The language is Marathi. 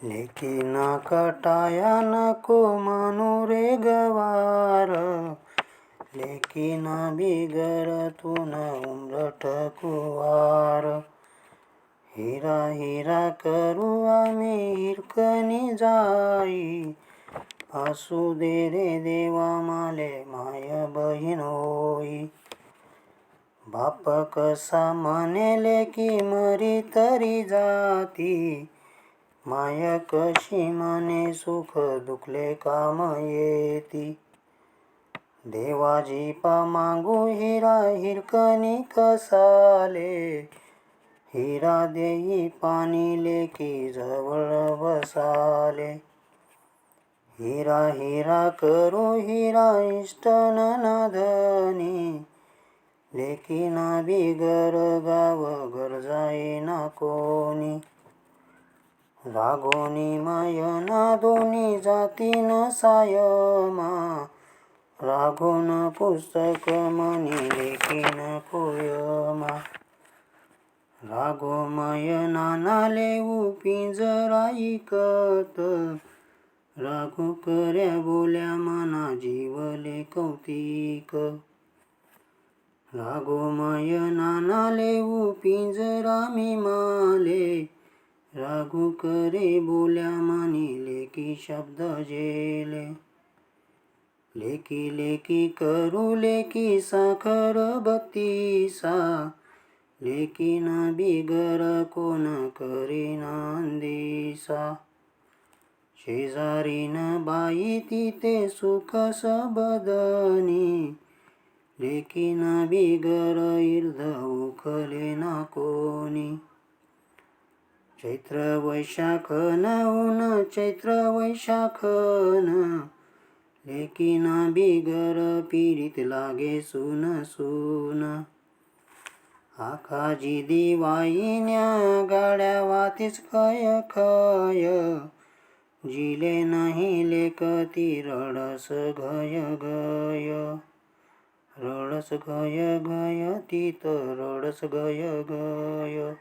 लेकीना कटाया नको म्हणू रे गवार, लेकीना बिगरतून उंबरठ कुवार. हिरा हिरा करू आम्ही हिरकणी जाई, असू दे रे देवा माले माय बहीण होई. बाप कसा म्हणेले की मरी तरी जाती, माय कशी म्हणे सुख दुखले काम येती. देवाजी पा मागू हिरा हिरकणी कसाले, हिरा देई पाणी लेकी जवळ बसाले. हिरा हिरा करू हिरा इष्ट ननदनी, लेकीना बिगर गाव घर जाईना कोणी. रागोनी मायना दोन्ही जातीन सायमा, रागोन पुस्तक मनी लेकीन पोयमा. रागो मयनाना लेऊ पिंजरा इकत, रागो कर्या बोल्या मना जीवले कौतिक. रागो मयनाना लेऊ पिंजरा मी माले, रागो करे बोल्या मनी लेकी शब्द जेले. लेकी लेकी करू लेकी साखर बत्तीसा, लेकीना बिगर कोण करीना अंदिसा. शेजारीन बाई तिथे सुख सबदनी, लेकीना बिगर इर्ध उखले ना कोणी. चैत्र वैशाखन ऊन चैत्र वैशाखन, लेकीना बिगर पीडित लागे सून सून. आकाजी दिवाईन्या गाड्या वातीच खय खय, जिले नाही लेकती रडस घय घय. रडस घय घय तीत रडस घय घय.